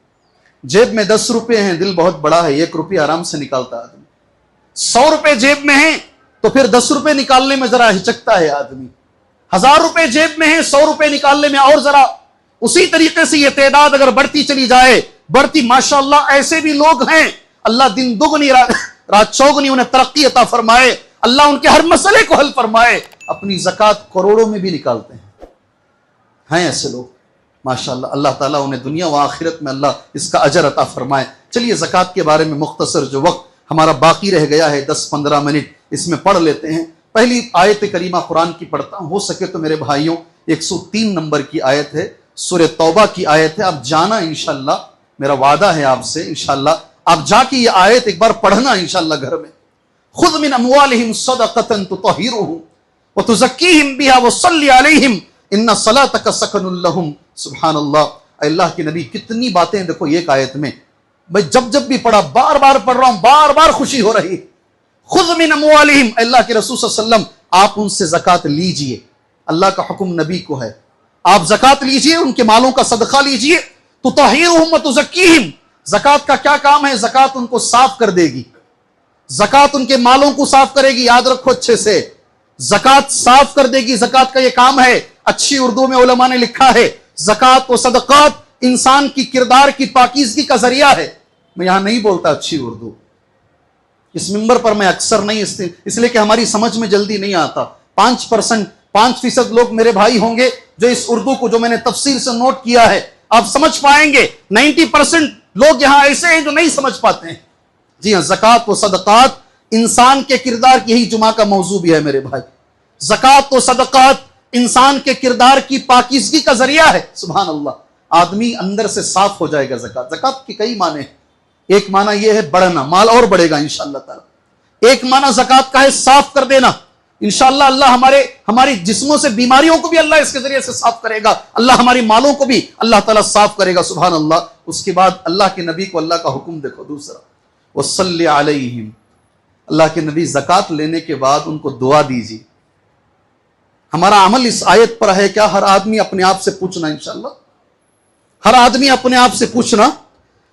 جیب میں 10 روپے ہیں، دل بہت بڑا ہے، 1 روپیہ آرام سے نکالتا آدمی۔ 100 روپے جیب میں ہیں تو پھر 10 روپے نکالنے میں ذرا ہچکتا ہے آدمی۔ 1000 روپے جیب میں ہیں، 100 روپے نکالنے میں اور ذرا۔ اسی طریقے سے یہ تعداد اگر بڑھتی چلی جائے، بڑھتی، ماشاءاللہ ایسے بھی لوگ ہیں، اللہ دن دگنی رات چوگنی انہیں ترقی عطا فرمائے، اللہ ان کے ہر مسئلے کو حل فرمائے، اپنی زکوٰۃ کروڑوں میں بھی نکالتے ہیں ایسے لوگ ماشاءاللہ۔ اللہ تعالیٰ انہیں دنیا و آخرت میں اللہ اس کا اجر عطا فرمائے۔ چلیے زکوٰۃ کے بارے میں مختصر جو وقت ہمارا باقی رہ گیا ہے 10-15 منٹ اس میں پڑھ لیتے ہیں۔ پہلی آیت کریمہ قرآن کی پڑھتا ہوں، ہو سکے تو میرے بھائیوں 103 نمبر کی آیت ہے، سورہ توبہ کی آیت ہے۔ آپ جانا انشاءاللہ، میرا وعدہ ہے آپ سے انشاءاللہ، آپ جا کے یہ آیت ایک بار پڑھنا انشاءاللہ گھر میں۔ خذ من اموالہم صدقۃ تطہرھم وتزکیہم بہا وصلی علیہم ان صلاتک سکن لہم۔ سبحان اللہ، اے اللہ کے نبی کتنی باتیں دیکھو ایک آیت میں۔ میں جب بھی پڑھا، بار بار پڑھ رہا ہوں، بار بار خوشی ہو رہی ہے۔ خذ من اموالہم، اے اللہ کے رسول صلی اللہ علیہ وسلم آپ ان سے زکوٰۃ لیجئے، اللہ کا حکم نبی کو ہے، آپ زکوٰۃ لیجئے، ان کے مالوں کا صدقہ لیجئے۔ تطہرھم وتزکیہم، زکوٰۃ کا کیا کام ہے؟ زکوٰۃ ان کو صاف کر دے گی، زکوٰۃ ان کے مالوں کو صاف کرے گی۔ یاد رکھو اچھے سے، زکوٰۃ صاف کر دے گی، زکوٰۃ کا یہ کام ہے۔ اچھی اردو میں علماء نے لکھا ہے زکوٰۃ و صدقات انسان کی کردار کی پاکیزگی کا ذریعہ ہے۔ میں یہاں نہیں بولتا اچھی اردو، اس منبر پر میں اکثر نہیں، اس لیے کہ ہماری سمجھ میں جلدی نہیں آتا۔ 5% لوگ میرے بھائی ہوں گے جو اس اردو کو جو میں نے تفصیل سے نوٹ کیا ہے آپ سمجھ پائیں گے۔ 90% لوگ یہاں ایسے ہیں جو نہیں سمجھ پاتے ہیں۔ جی ہاں، زکوٰۃ و صدقات انسان کے کردار کی، یہی جمعہ کا موضوع بھی ہے میرے بھائی۔ زکوٰۃ و صدقات انسان کے کردار کی پاکیزگی کا ذریعہ ہے۔ سبحان اللہ، آدمی اندر سے صاف ہو جائے گا۔ زکوٰۃ کے کئی معنی ہیں۔ ایک معنی یہ ہے بڑھنا، مال اور بڑھے گا انشاءاللہ تعالی۔ ایک معنی زکوٰۃ کا ہے صاف کر دینا، انشاءاللہ اللہ ہماری جسموں سے بیماریوں کو بھی اللہ اس کے ذریعے سے صاف کرے گا، اللہ ہماری مالوں کو بھی اللہ تعالیٰ صاف کرے گا۔ سبحان اللہ۔ اس کے بعد اللہ کے نبی کو اللہ کا حکم دیکھو دوسرا، وصلی علیہم، اللہ کے نبی زکوٰۃ لینے کے بعد ان کو دعا دیجیے۔ ہمارا عمل اس آیت پر ہے کیا؟ ہر آدمی اپنے آپ سے پوچھنا انشاءاللہ، ہر آدمی اپنے آپ سے پوچھنا،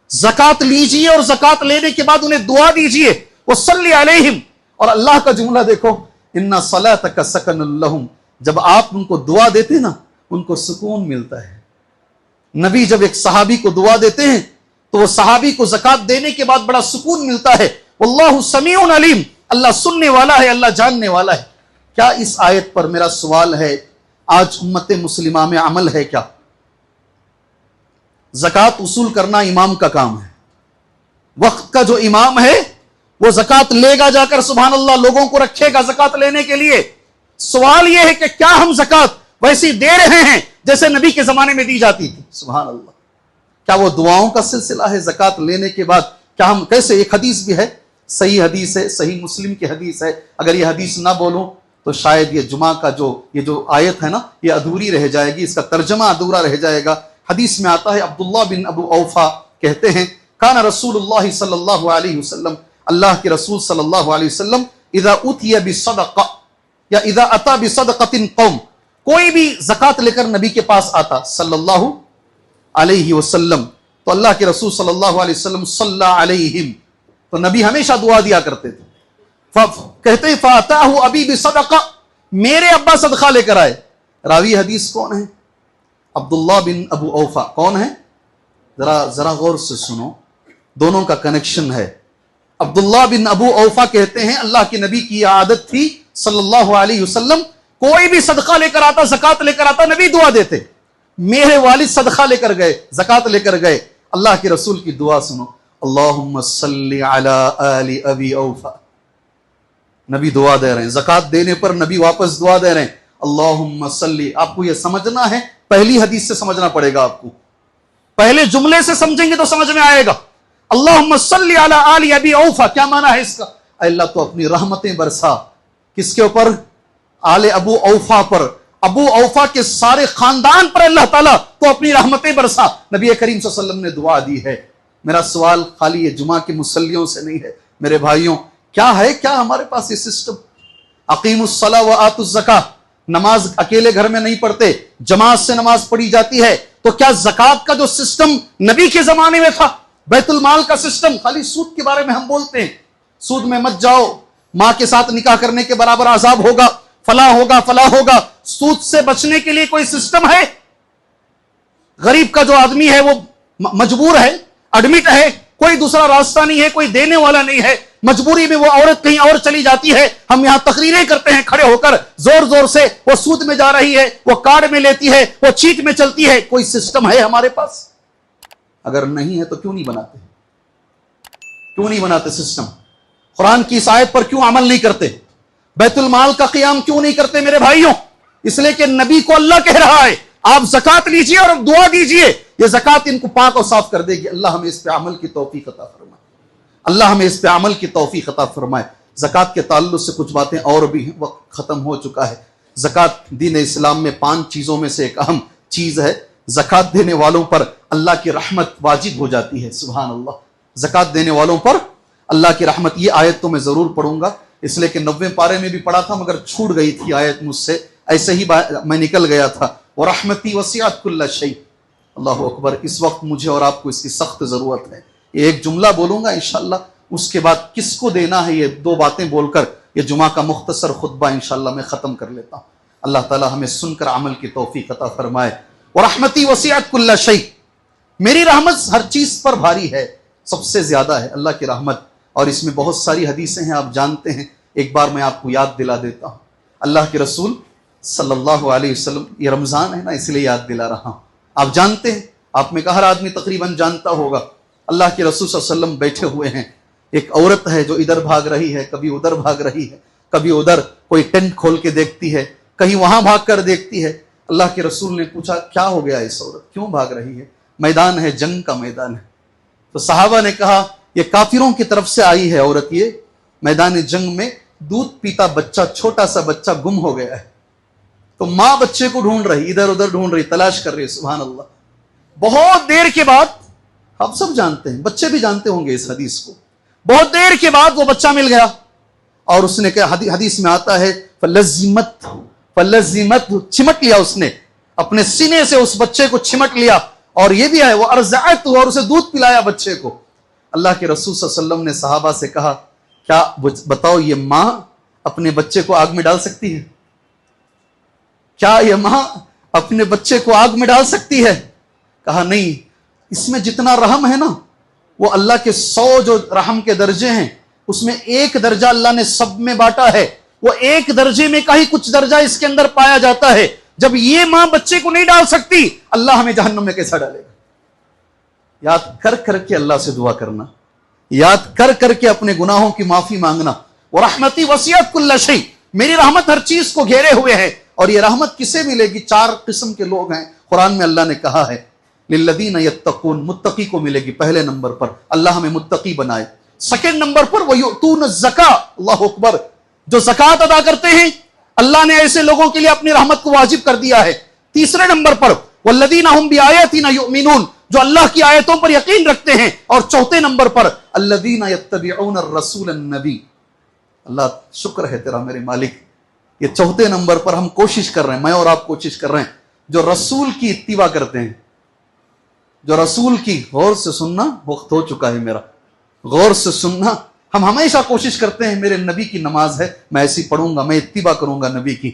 زکوٰۃ لیجیے اور زکوٰۃ لینے کے بعد انہیں دعا دیجیے، وصلی علیہم۔ اور اللہ کا جملہ دیکھو، ان صلاتک سکن لہم، جب آپ ان کو دعا دیتے نا ان کو سکون ملتا ہے۔ نبی جب ایک صحابی کو دعا دیتے ہیں تو وہ صحابی کو زکوٰۃ دینے کے بعد بڑا سکون ملتا ہے۔ واللہ سمیع علیم، اللہ سننے والا ہے، اللہ جاننے والا ہے۔ کیا اس آیت پر میرا سوال ہے، آج امت مسلمہ میں عمل ہے کیا؟ زکوٰۃ وصول کرنا امام کا کام ہے، وقت کا جو امام ہے وہ زکوٰۃ لے گا جا کر، سبحان اللہ، لوگوں کو رکھے گا زکوٰۃ لینے کے لیے۔ سوال یہ ہے کہ کیا ہم زکوٰۃ ویسی دے رہے ہیں جیسے نبی کے زمانے میں دی جاتی تھی؟ سبحان اللہ۔ کیا وہ دعاؤں کا سلسلہ ہے زکوٰۃ لینے کے بعد؟ کیا ہم کیسے؟ ایک حدیث بھی ہے، صحیح حدیث ہے، صحیح مسلم کی حدیث ہے، اگر یہ حدیث نہ بولوں تو شاید یہ جمعہ کا یہ جو آیت ہے نا یہ ادھوری رہ جائے گی، اس کا ترجمہ ادھورا رہ جائے گا۔ حدیث میں آتا ہے، عبداللہ بن ابو اوفا کہتے ہیں، کان رسول اللہ صلی اللہ علیہ وسلم، اللہ کے رسول صلی اللہ علیہ وسلم، اذا اتی بصدقہ یا اذا اتا بصدقۃ قوم، کوئی بھی زکوٰۃ لے کر نبی کے پاس آتا صلی اللہ علیہ وسلم تو اللہ کے رسول صلی اللہ علیہ وسلم صلی علیہم، تو نبی ہمیشہ دعا دیا کرتے تھے۔ کہتے ہیں فاتاہ ابی بصدقہ، میرے ابا صدقہ لے کر آئے۔ راوی حدیث کون ہے؟ عبداللہ بن ابو اوفا۔ کون ہے؟ ذرا غور سے سنو، دونوں کا کنیکشن ہے۔ عبداللہ بن ابو اوفا کہتے ہیں اللہ کے نبی کی عادت تھی صلی اللہ علیہ وسلم، کوئی بھی صدقہ لے کر آتا، زکوٰۃ لے کر آتا، نبی دعا دیتے۔ میرے والد صدقہ لے کر گئے، زکوٰۃ لے کر گئے، اللہ کے رسول کی دعا سنو، اللہم صلی علی آل ابی اوفا۔ نبی دعا دے رہے ہیں، زکوٰۃ دینے پر نبی واپس دعا دے رہے ہیں، اللہم صلی۔ آپ کو یہ سمجھنا ہے، پہلی حدیث سے سمجھنا پڑے گا آپ کو، پہلے جملے سے سمجھیں گے تو سمجھ میں آئے گا۔ اللہم صلی علی آل ابی اوفا، کیا معنی ہے اس کا؟ اے اللہ تو اپنی رحمتیں برسا، کس کے اوپر؟ آل ابو اوفا پر۔ ابو اوفا کے سارے خاندان پر اللہ تعالیٰ تو اپنی رحمتیں برسا. نبی کریم صلی اللہ علیہ وسلم نے دعا دی ہے. میرا سوال خالی یہ جمعہ کے مصلیوں سے نہیں ہے میرے بھائیوں، کیا ہمارے پاس یہ سسٹم؟ اقیم الصلاۃ وآتوا الزکاۃ، نماز اکیلے گھر میں نہیں پڑھتے، جماعت سے نماز پڑھی جاتی ہے. تو کیا زکوٰۃ کا جو سسٹم نبی کے زمانے میں تھا، بیت المال کا سسٹم، خالی سود کے بارے میں ہم بولتے ہیں، سود میں مت جاؤ، ماں کے ساتھ نکاح کرنے کے برابر عذاب ہوگا، فلاں ہوگا. سود سے بچنے کے لیے کوئی سسٹم ہے؟ غریب کا جو آدمی ہے وہ مجبور ہے، ایڈمٹ ہے، کوئی دوسرا راستہ نہیں ہے، کوئی دینے والا نہیں ہے، مجبوری میں وہ عورت کہیں اور چلی جاتی ہے. ہم یہاں تقریریں کرتے ہیں کھڑے ہو کر زور سے، وہ سود میں جا رہی ہے، وہ کارڈ میں لیتی ہے، وہ چیٹ میں چلتی ہے. کوئی سسٹم ہے ہمارے پاس؟ اگر نہیں ہے تو کیوں نہیں بناتے سسٹم؟ قرآن کی اس آیت پر کیوں عمل نہیں کرتے؟ بیت المال کا قیام کیوں نہیں کرتے میرے بھائیوں؟ اس لیے کہ نبی کو اللہ کہہ رہا ہے آپ زکات لیجئے اور دعا دیجئے، یہ زکات ان کو پاک اور صاف کر دے گی. اللہ ہمیں اس پہ عمل کی توفیق عطا فرمائے. زکات کے تعلق سے کچھ باتیں اور بھی ہیں، وقت ختم ہو چکا ہے. زکات دین اسلام میں 5 چیزوں میں سے ایک اہم چیز ہے. زکات دینے والوں پر اللہ کی رحمت واجب ہو جاتی ہے. سبحان اللہ. زکات دینے والوں پر اللہ کی رحمت. یہ آیت تو میں ضرور پڑھوں گا، اس لیے کہ 90 پارے میں بھی پڑھا تھا مگر چھوٹ گئی تھی آیت مجھ سے، ایسے ہی میں نکل گیا تھا. وَرَحْمَتِي وَسِعَتْ كُلَّ شَيْءٍ. اللہ اکبر. اس وقت مجھے اور آپ کو اس کی سخت ضرورت ہے. یہ ایک جملہ بولوں گا انشاءاللہ، اس کے بعد کس کو دینا ہے یہ 2 باتیں بول کر یہ جمعہ کا مختصر خطبہ انشاءاللہ میں ختم کر لیتا ہوں. اللہ تعالی ہمیں سن کر عمل کی توفیق عطا فرمائے. وَرَحْمَتِي وَسِعَتْ كُلَّ شَيْءٍ. میری رحمت ہر چیز پر بھاری ہے، سب سے زیادہ ہے اللہ کی رحمت. اور اس میں بہت ساری حدیثیں ہیں، آپ جانتے ہیں. ایک بار میں آپ کو یاد دلا دیتا ہوں. اللہ کے رسول صلی اللہ علیہ وسلم، یہ رمضان ہے نا اس لیے یاد دلا رہا ہوں. آپ جانتے ہیں، آپ میں کا ہر آدمی تقریباً جانتا ہوگا، اللہ کے رسول صلی اللہ علیہ وسلم بیٹھے ہوئے ہیں. ایک عورت ہے جو ادھر بھاگ رہی ہے، کبھی ادھر بھاگ رہی ہے، کبھی ادھر، کوئی ٹینٹ کھول کے دیکھتی ہے، کہیں وہاں بھاگ کر دیکھتی ہے. اللہ کے رسول نے پوچھا کیا ہو گیا اس عورت، کیوں بھاگ رہی ہے؟ میدان ہے، جنگ کا میدان ہے. تو صحابہ نے کہا یہ کافروں کی طرف سے آئی ہے عورت، یہ میدان جنگ میں دودھ پیتا بچہ، چھوٹا سا بچہ گم ہو گیا ہے. تو ماں بچے کو ڈھونڈ رہی، ادھر ادھر ڈھونڈ رہی، تلاش کر رہی. سبحان اللہ. بہت دیر کے بعد، آپ سب جانتے ہیں، بچے بھی جانتے ہوں گے اس حدیث کو، بہت دیر کے بعد وہ بچہ مل گیا. اور اس نے کہا، حدیث میں آتا ہے فلزمت، چمٹ لیا، اس نے اپنے سینے سے اس بچے کو چمٹ لیا. اور یہ بھی ہے وہ ارضعت، اور اسے دودھ پلایا بچے کو. اللہ کے رسول صلی اللہ علیہ وسلم نے صحابہ سے کہا کیا بتاؤ یہ ماں اپنے بچے کو آگ میں ڈال سکتی ہے؟ کیا یہ ماں اپنے بچے کو آگ میں ڈال سکتی ہے؟ کہا نہیں. اس میں جتنا رحم ہے نا، وہ اللہ کے 100 جو رحم کے درجے ہیں اس میں ایک درجہ اللہ نے سب میں بانٹا ہے. وہ ایک درجے میں کا ہی کچھ درجہ اس کے اندر پایا جاتا ہے. جب یہ ماں بچے کو نہیں ڈال سکتی، اللہ ہمیں جہنم میں کیسا ڈالے گا؟ یاد کر کر کے اللہ سے دعا کرنا، یاد کر کر کے اپنے گناہوں کی معافی مانگنا. وَرَحْمَتِي وَسِعَتْ كُلَّ شَيْءٍ. میری رحمت ہر چیز کو گھیرے ہوئے ہے. اور یہ رحمت کسے ملے گی؟ 4 قسم کے لوگ ہیں قرآن میں اللہ نے کہا ہے. لِلَّذِينَ يَتَّقُونَ، متقی کو ملے گی پہلے نمبر پر، اللہ ہمیں متقی بنائے. سیکنڈ نمبر پر وَيُؤْتُونَ الزَّكَاةَ، اللہ اکبر، جو زکوٰۃ ادا کرتے ہیں اللہ نے ایسے لوگوں کے لیے اپنی رحمت کو واجب کر دیا ہے. تیسرے نمبر پر وَالَّذِينَ هُمْ بِآيَاتِنَا يُؤْمِنُونَ، جو اللہ کی آیتوں پر یقین رکھتے ہیں. اور چوتھے نمبر پر الَّذِينَ يَتَّبِعُونَ الرَّسُولَ النَّبِيَّ. اللہ شکر ہے تیرا میرے مالک، یہ چوتھے نمبر پر ہم کوشش کر رہے ہیں، میں اور آپ کوشش کر رہے ہیں، جو رسول کی اتباع کرتے ہیں، جو رسول کی. غور سے سننا، وقت ہو چکا ہے میرا، غور سے سننا. ہم ہمیشہ کوشش کرتے ہیں میرے نبی کی نماز ہے میں ایسی پڑھوں گا، میں اتباع کروں گا نبی کی.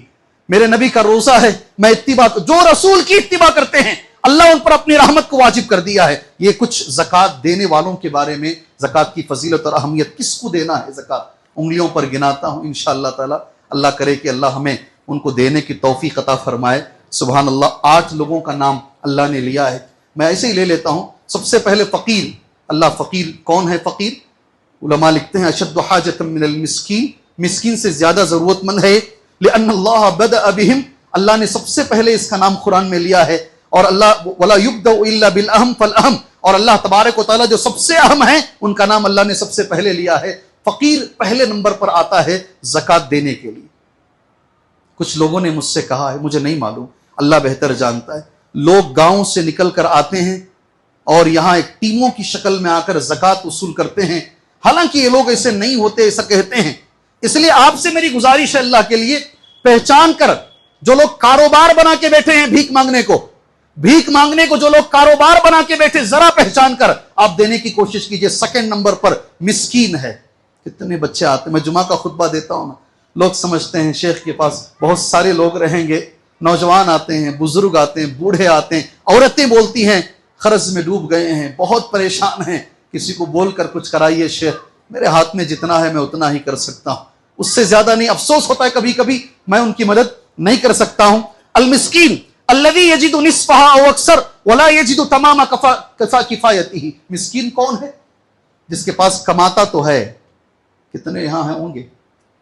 میرے نبی کا روزہ ہے میں اتباع، جو رسول کی اتباع کرتے ہیں اللہ ان پر اپنی رحمت کو واجب کر دیا ہے. یہ کچھ زکوٰۃ دینے والوں کے بارے میں، زکوٰۃ کی فضیلت اور اہمیت، کس کو دینا ہے زکوٰۃ، انگلیوں پر گناتا ہوں انشاءاللہ تعالی. اللہ کرے کہ اللہ ہمیں ان کو دینے کی توفیق عطا فرمائے. سبحان اللہ. 8 لوگوں کا نام اللہ نے لیا ہے، میں ایسے ہی لے لیتا ہوں. سب سے پہلے فقیر. اللہ فقیر کون ہے؟ فقیر علماء لکھتے ہیں اشد حاجۃ من المسکین، مسکین سے زیادہ ضرورت مند ہے. لأن اللہ بدأ بہم، اللہ نے سب سے پہلے اس کا نام قرآن میں لیا ہے. اور اللہ ولا یبدأ الا بالأہم فالأہم، اور اللہ تبارک و تعالیٰ جو سب سے اہم ہیں ان کا نام اللہ نے سب سے پہلے لیا ہے. فقیر پہلے نمبر پر آتا ہے زکوٰۃ دینے کے لیے. کچھ لوگوں نے مجھ سے کہا ہے، مجھے نہیں معلوم، اللہ بہتر جانتا ہے، لوگ گاؤں سے نکل کر آتے ہیں اور یہاں ایک ٹیموں کی شکل میں آ کر زکوٰۃ وصول کرتے ہیں، حالانکہ یہ لوگ ایسے نہیں ہوتے، ایسا کہتے ہیں۔ اس لیے آپ سے میری گزارش ہے اللہ کے لیے، پہچان کر جو لوگ کاروبار بنا کے بیٹھے ہیں بھیک مانگنے کو جو لوگ کاروبار بنا کے بیٹھے، ذرا پہچان کر آپ دینے کی کوشش کیجئے۔ سیکنڈ نمبر پر مسکین ہے۔ کتنے بچے آتے ہیں، میں جمعہ کا خطبہ دیتا ہوں نا، لوگ سمجھتے ہیں شیخ کے پاس بہت سارے لوگ رہیں گے، نوجوان آتے ہیں، بزرگ آتے ہیں، بوڑھے آتے ہیں، عورتیں بولتی ہیں قرض میں ڈوب گئے ہیں، بہت پریشان ہیں، کسی کو بول کر کچھ کرائیے شیخ، میرے ہاتھ میں جتنا ہے میں اتنا ہی کر سکتا ہوں، اس سے زیادہ نہیں۔ افسوس ہوتا ہے کبھی کبھی میں ان کی مدد نہیں کر سکتا ہوں۔ المسکین الذی یجد نصفہا او اکثر ولا یجد تمام کفایتہ، مسکین کون ہے؟ جس کے پاس کماتا تو ہے، کتنے یہاں ہیں ہوں گے،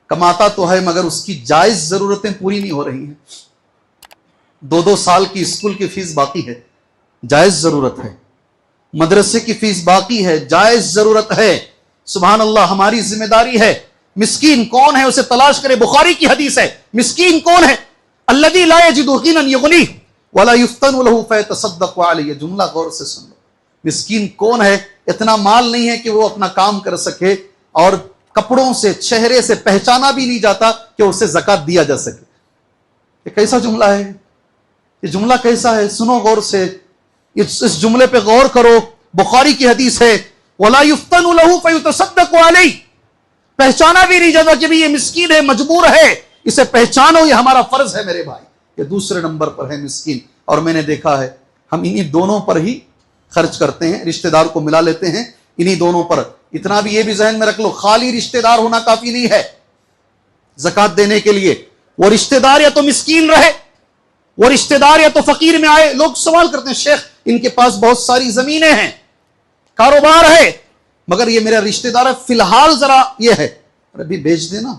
کماتا تو ہے مگر اس کی جائز ضرورتیں پوری نہیں ہو رہی ہیں۔ 2 سال کی اسکول کی فیس باقی ہے، جائز ضرورت ہے، مدرسے کی فیس باقی ہے، جائز ضرورت ہے۔ سبحان اللہ، ہماری ذمہ داری ہے۔ مسکین کون ہے اسے تلاش کرے، بخاری کی حدیث ہے۔ مسکین کون ہے؟ الذی لا یجد غنی یغنیہ ولا یفتن لہ فیتصدق علیہ۔ جملہ غور سے سن لو، مسکین کون ہے؟ اتنا مال نہیں ہے کہ وہ اپنا کام کر سکے، اور کپڑوں سے، چہرے سے پہچانا بھی نہیں جاتا کہ اسے زکوٰۃ دیا جا سکے۔ یہ کیسا جملہ ہے؟ یہ جملہ کیسا ہے؟ سنو غور سے، اس جملے پہ غور کرو۔ بخاری کی حدیث ہے، وَلَا يُفْتَنُ لَهُ فَيُتَصَدَّقُ عَلَيْهِ، پہچانا بھی نہیں جاتا کہ بھی یہ مسکین ہے، مجبور ہے، اسے پہچانو، یہ ہمارا فرض ہے میرے بھائی۔ یہ دوسرے نمبر پر ہے مسکین، اور میں نے دیکھا ہے ہم انہی دونوں پر ہی خرچ کرتے ہیں، رشتہ دار کو ملا لیتے ہیں انہی دونوں پر۔ اتنا بھی یہ بھی ذہن میں رکھ لو، خالی رشتہ دار ہونا کافی نہیں ہے زکوٰۃ دینے کے لیے۔ وہ رشتہ دار یا تو مسکین رہے، وہ رشتہ دار یا تو فقیر میں آئے۔ لوگ سوال کرتے ہیں شیخ ان کے پاس بہت ساری زمینیں ہیں، کاروبار ہے، مگر یہ میرا رشتہ دار ہے، فی الحال ذرا یہ ہے، ابھی بیچ دینا،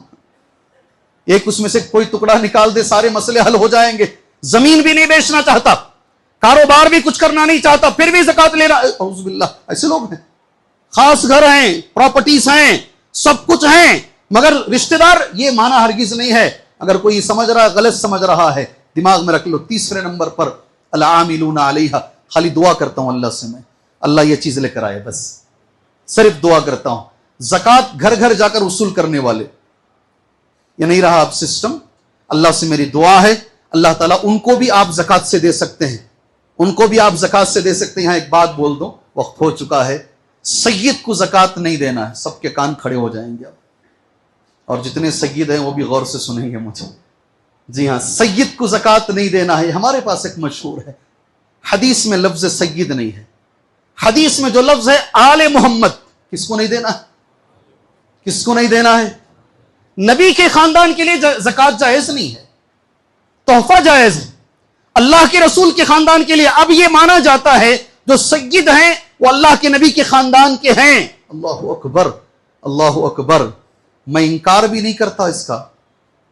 ایک اس میں سے کوئی ٹکڑا نکال دے، سارے مسئلے حل ہو جائیں گے۔ زمین بھی نہیں بیچنا چاہتا، کاروبار بھی کچھ کرنا نہیں چاہتا، پھر بھی زکوٰۃ لینا، اعوذ باللہ، ایسے لوگ ہیں۔ خاص گھر ہیں، پراپرٹیز ہیں، سب کچھ ہیں، مگر رشتہ دار، یہ معنی ہرگز نہیں ہے۔ اگر کوئی سمجھ رہا ہے، غلط سمجھ رہا ہے، دماغ میں رکھ لو۔ تیسرے نمبر پر العاملون علیہا، خالی دعا کرتا ہوں اللہ سے میں، اللہ یہ چیز لے کر آئے، بس صرف دعا کرتا ہوں۔ زکوٰۃ گھر گھر جا کر وصول کرنے والے، یہ نہیں رہا اب سسٹم۔ اللہ سے میری دعا ہے، اللہ تعالیٰ ان کو بھی آپ زکوٰۃ سے دے سکتے ہیں، ان کو بھی آپ زکوٰۃ سے دے سکتے ہیں۔ یہاں ایک بات بول دو، وقت ہو چکا ہے، سید کو زکوٰۃ نہیں دینا ہے۔ سب کے کان کھڑے ہو جائیں گے اب، اور جتنے سید ہیں وہ بھی غور سے سنیں گے مجھے۔ جی ہاں، سید کو زکوٰۃ نہیں دینا ہے۔ ہمارے پاس ایک مشہور ہے، حدیث میں لفظ سید نہیں ہے، حدیث میں جو لفظ ہے آل محمد، کس کو نہیں دینا ہے؟ کس کو نہیں دینا ہے؟ نبی کے خاندان کے لیے زکوٰۃ جائز نہیں ہے، تحفہ جائز ہے، اللہ کے رسول کے خاندان کے لیے۔ اب یہ مانا جاتا ہے جو سید ہیں وہ اللہ کے نبی کے خاندان کے ہیں۔ اللہ اکبر، اللہ اکبر۔ میں انکار بھی نہیں کرتا اس کا،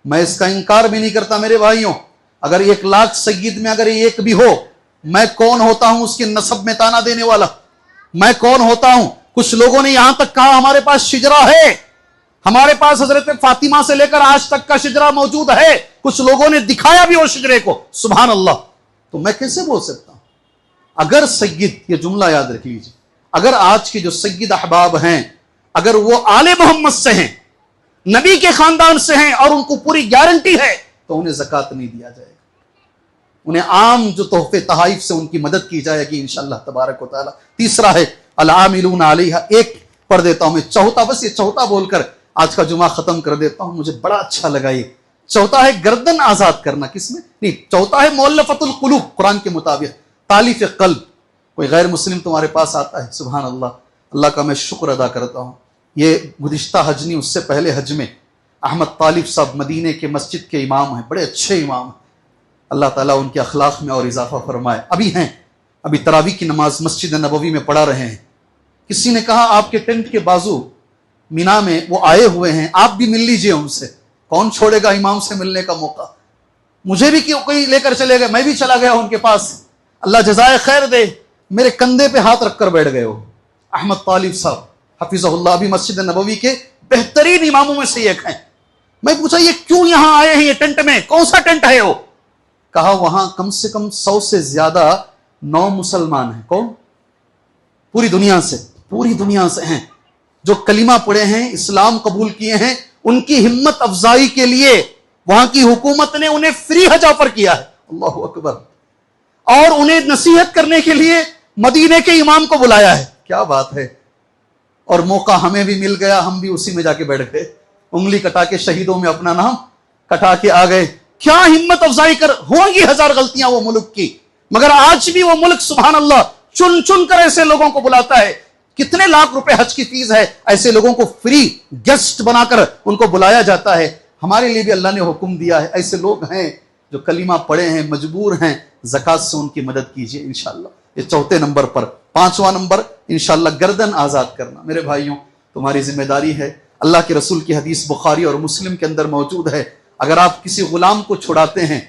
میں اس کا انکار بھی نہیں کرتا میرے بھائیوں۔ اگر 1,00,000 سید میں اگر ایک بھی ہو، میں کون ہوتا ہوں اس کے نسب میں تانا دینے والا؟ میں کون ہوتا ہوں؟ کچھ لوگوں نے یہاں تک کہا ہمارے پاس شجرا ہے، ہمارے پاس حضرت فاطمہ سے لے کر آج تک کا شجرا موجود ہے، کچھ لوگوں نے دکھایا بھی وہ شجرے کو، سبحان اللہ۔ تو میں کیسے بول سکتا ہوں؟ اگر سید، یہ جملہ یاد رکھ لیجیے، اگر آج کے جو سید احباب ہیں اگر وہ آل محمد سے ہیں، نبی کے خاندان سے ہیں، اور ان کو پوری گارنٹی ہے، تو انہیں زکوٰۃ نہیں دیا جائے گا، انہیں عام جو تحفے تحائف سے ان کی مدد کی جائے گی انشاءاللہ تبارک و تعالی۔ تیسرا ہے العاملون علیہا، ایک پڑھ دیتا ہوں میں، چوتھا، بس یہ چوتھا بول کر آج کا جمعہ ختم کر دیتا ہوں، مجھے بڑا اچھا لگا یہ۔ چوتھا ہے گردن آزاد کرنا، کس میں نہیں، چوتھا ہے مؤلفۃ القلوب، قرآن کے مطابق تالیف قلب۔ کوئی غیر مسلم تمہارے پاس آتا ہے، سبحان اللہ، اللہ کا میں شکر ادا کرتا ہوں۔ یہ گزشتہ حج نہیں، اس سے پہلے حج میں احمد طالب صاحب مدینے کے مسجد کے امام ہیں، بڑے اچھے امام ہیں، اللہ تعالیٰ ان کے اخلاق میں اور اضافہ فرمائے۔ ابھی ہیں، ابھی تراویح کی نماز مسجد نبوی میں پڑھا رہے ہیں۔ کسی نے کہا آپ کے ٹینٹ کے بازو مینا میں وہ آئے ہوئے ہیں، آپ بھی مل لیجئے ان سے۔ کون چھوڑے گا امام سے ملنے کا موقع؟ مجھے بھی کوئی لے کر چلے گئے، میں بھی چلا گیا ان کے پاس، اللہ جزائے خیر دے، میرے کندھے پہ ہاتھ رکھ کر بیٹھ گئے ہو۔ احمد طالب صاحب حفظہ اللہ ابھی مسجد نبوی کے بہترین اماموں میں سے ایک ہیں، میں پوچھا یہ کیوں یہاں آئے ہیں یہ ٹینٹ میں؟ کون سا ٹینٹ ہے وہ؟ کہا وہاں کم سے کم 100 سے زیادہ نو مسلمان ہیں. کون؟ پوری دنیا سے ہیں جو کلمہ پڑھے ہیں، اسلام قبول کیے ہیں. ان کی ہمت افزائی کے لیے وہاں کی حکومت نے انہیں فری حج آفر کیا ہے. اللہ اکبر. اور انہیں نصیحت کرنے کے لیے مدینے کے امام کو بلایا ہے. کیا بات ہے. اور موقع ہمیں بھی مل گیا، ہم بھی اسی میں جا کے بیٹھ گئے، انگلی کٹا کے شہیدوں میں اپنا نام کٹا کے آ گئے. کیا ہمت افزائی کر. ہوں گی ہزار غلطیاں وہ ملک کی، مگر آج بھی وہ ملک سبحان اللہ چن چن کر ایسے لوگوں کو بلاتا ہے. کتنے لاکھ روپے حج کی فیس ہے، ایسے لوگوں کو فری گیسٹ بنا کر ان کو بلایا جاتا ہے. ہمارے لیے بھی اللہ نے حکم دیا ہے، ایسے لوگ ہیں جو کلمہ پڑھے ہیں، مجبور ہیں، زکوٰۃ سے ان کی مدد کیجئے انشاءاللہ. یہ 4 نمبر پر. 5واں نمبر انشاءاللہ گردن آزاد کرنا. میرے بھائیوں تمہاری ذمہ داری ہے. اللہ کے رسول کی حدیث بخاری اور مسلم کے اندر موجود ہے، اگر آپ کسی غلام کو چھڑاتے ہیں،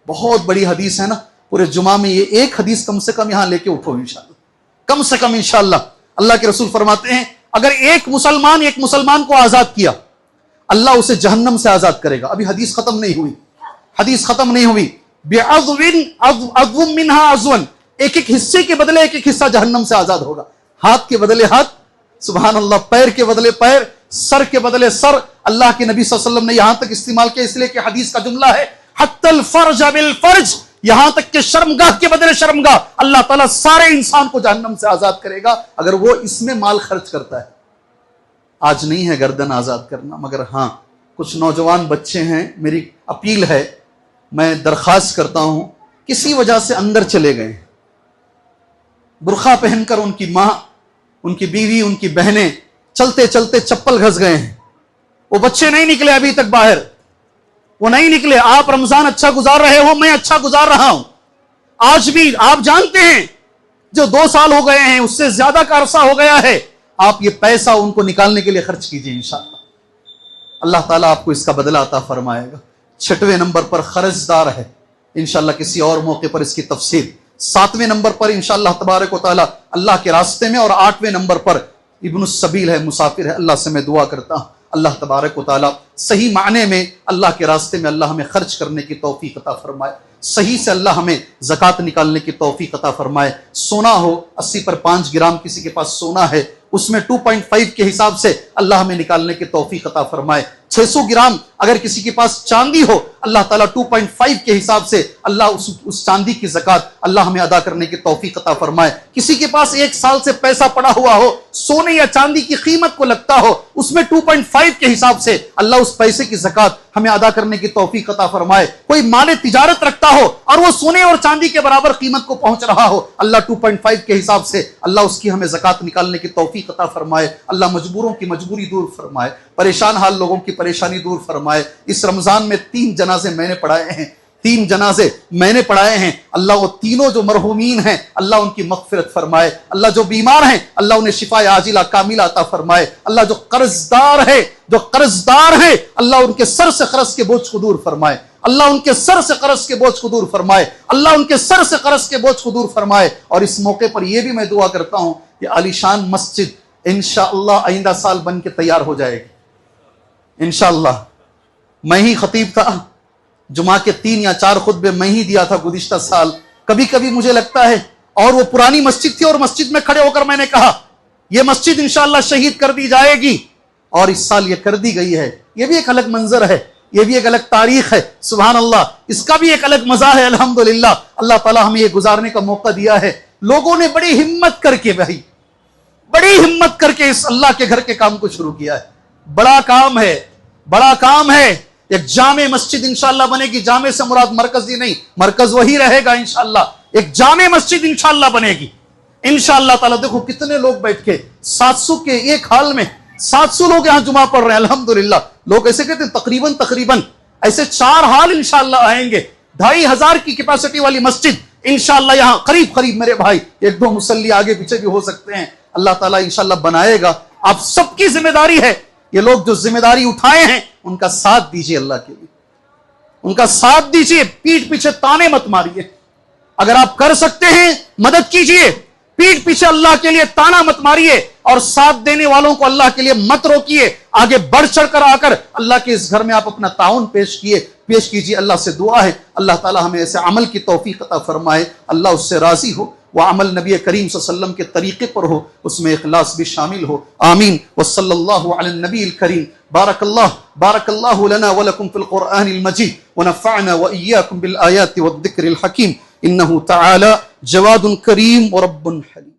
بہت بڑی حدیث ہے نا، پورے جمعہ میں یہ ایک حدیث کم سے کم یہاں لے کے اٹھو انشاءاللہ، کم سے کم انشاءاللہ. اللہ کے رسول فرماتے ہیں اگر ایک مسلمان کو آزاد کیا، اللہ اسے جہنم سے آزاد کرے گا. ابھی حدیث ختم نہیں ہوئی. بِعَضْوٍ مِّنْهَا عَضْوًا، ایک حصے کے بدلے ایک حصہ جہنم سے آزاد ہوگا. ہاتھ کے بدلے ہاتھ، سبحان اللہ، پیر کے بدلے پیر، سر کے بدلے سر. اللہ کے نبی صلی اللہ علیہ وسلم نے یہاں تک استعمال کیا اس لیے کہ حدیث کا جملہ ہے حتی الفرج بالفرج، یہاں تک کہ شرمگاہ کے بدلے شرمگاہ اللہ تعالیٰ سارے انسان کو جہنم سے آزاد کرے گا اگر وہ اس میں مال خرچ کرتا ہے. آج نہیں ہے گردن آزاد کرنا، مگر ہاں کچھ نوجوان بچے ہیں، میری اپیل ہے، میں درخواست کرتا ہوں، کسی وجہ سے اندر چلے گئے، برقع پہن کر ان کی ماں، ان کی بیوی، ان کی بہنیں چلتے چلتے چپل گھس گئے ہیں. وہ بچے نہیں نکلے ابھی تک باہر، وہ نہیں نکلے. آپ رمضان اچھا گزار رہے ہو، میں اچھا گزار رہا ہوں. آج بھی آپ جانتے ہیں جو 2 سال ہو گئے ہیں، اس سے زیادہ کا عرصہ ہو گیا ہے، آپ یہ پیسہ ان کو نکالنے کے لیے خرچ کیجئے انشاءاللہ. اللہ تعالیٰ آپ کو اس کا بدلہ عطا فرمائے گا. 6ویں نمبر پر قرضدار ہے، انشاءاللہ کسی اور موقع پر اس کی تفصیل. 7ویں نمبر پر انشاءاللہ تبارک و تعالیٰ اللہ کے راستے میں. اور 8ویں نمبر پر ابن السبیل ہے، مسافر ہے. اللہ سے میں دعا کرتا ہوں اللہ تبارک و تعالیٰ صحیح معنی میں اللہ کے راستے میں اللہ ہمیں خرچ کرنے کی توفیق عطا فرمائے. صحیح سے اللہ ہمیں زکوٰۃ نکالنے کی توفیق عطا فرمائے. سونا ہو 80 پر 5 گرام کسی کے پاس سونا ہے، اس میں 2.5 کے حساب سے اللہ ہمیں نکالنے کی توفیق عطا فرمائے. 600 گرام اگر کسی کے پاس چاندی ہو، اللہ تعالیٰ 2.5 کے حساب سے اللہ اس چاندی کی زکوٰۃ اللہ ہمیں ادا کرنے کی توفیق عطا فرمائے. کسی کے پاس 1 سال سے پیسہ پڑا ہوا ہو، سونے یا چاندی کی قیمت کو لگتا ہو، اس میں 2.5 کے حساب سے اللہ اس پیسے کی زکوٰۃ ہمیں ادا کرنے کی توفیق عطا فرمائے. کوئی مال تجارت رکھتا ہو اور وہ سونے اور چاندی کے برابر قیمت کو پہنچ رہا ہو، اللہ 2.5 کے حساب سے اللہ اس کی ہمیں زکوٰۃ نکالنے کی توفیق عطا فرمائے. اللہ مجبوروں کی مجبوری دور فرمائے، پریشان حال لوگوں کی پریشانی دور فرمائے. اس رمضان میں 3 جنازے میں نے پڑھائے ہیں، 3 جنازے میں نے پڑھائے ہیں. اللہ وہ تینوں جو مرحومین ہیں اللہ ان کی مغفرت فرمائے. اللہ جو بیمار ہیں اللہ انہیں شفا عاجلہ کاملہ عطا فرمائے. اللہ جو قرضدار ہیں اللہ ان کے سر سے قرض کے بوجھ کو دور فرمائے. اللہ ان کے سر سے قرض کے بوجھ کو دور فرمائے. اللہ ان کے سر سے قرض کے بوجھ کو دور فرمائے. اور اس موقع پر یہ بھی میں دعا کرتا ہوں کہ عالی شان مسجد انشاءاللہ آئندہ سال بن کے تیار ہو جائے گی انشاءاللہ. میں ہی خطیب تھا، جمعہ کے 3 یا 4 خطبے میں ہی دیا تھا گزشتہ سال. کبھی کبھی مجھے لگتا ہے، اور وہ پرانی مسجد تھی اور مسجد میں کھڑے ہو کر میں نے کہا یہ مسجد انشاءاللہ شہید کر دی جائے گی، اور اس سال یہ کر دی گئی ہے. یہ بھی ایک الگ منظر ہے، یہ بھی ایک الگ تاریخ ہے. سبحان اللہ، اس کا بھی ایک الگ مزہ ہے. الحمدللہ اللہ تعالیٰ ہمیں یہ گزارنے کا موقع دیا ہے. لوگوں نے بڑی ہمت کر کے بڑی ہمت کر کے اس اللہ کے گھر کے کام کو شروع کیا ہے. بڑا کام ہے. ایک جامع مسجد انشاءاللہ بنے گی. جامع سے مراد مرکز ہی نہیں، مرکز وہی رہے گا انشاءاللہ. ایک جامع مسجد انشاءاللہ بنے گی انشاءاللہ تعالیٰ. دیکھو کتنے لوگ بیٹھ کے 700 کے ایک حال میں 700 لوگ یہاں جمعہ پڑھ رہے ہیں الحمدللہ. لوگ ایسے کہتے ہیں تقریباً ایسے 4 حال انشاءاللہ آئیں گے. 2500 کی کیپیسٹی والی مسجد انشاءاللہ یہاں قریب میرے بھائی 1-2 مصلی آگے پیچھے بھی ہو سکتے ہیں. اللہ تعالیٰ انشاءاللہ بنائے گا. آپ سب کی ذمہ داری ہے. یہ لوگ جو ذمہ داری اٹھائے ہیں ان کا ساتھ دیجئے، اللہ کے لیے ان کا ساتھ دیجئے. پیٹھ پیچھے تانے مت ماریے. اگر آپ کر سکتے ہیں مدد کیجئے. پیٹھ پیچھے اللہ کے لیے تانا مت ماریے اور ساتھ دینے والوں کو اللہ کے لیے مت روکیے. آگے بڑھ چڑھ کر آ کر اللہ کے اس گھر میں آپ اپنا تعاون پیش کیجیے. اللہ سے دعا ہے اللہ تعالی ہمیں ایسے عمل کی توفیق عطا فرمائے, اللہ اس سے راضی ہو, وہ عمل نبی کریم صلی اللہ علیہ وسلم کے طریقے پر ہو, اس میں اخلاص بھی شامل ہو. آمین. وصلی اللہ علی النبی الکریم. بارک اللہ لنا ولکم فی القرآن المجید ونفعنا وإیاکم بالآیات والذکر الحکیم. انہ تعالی جواد کریم ورب حلیم.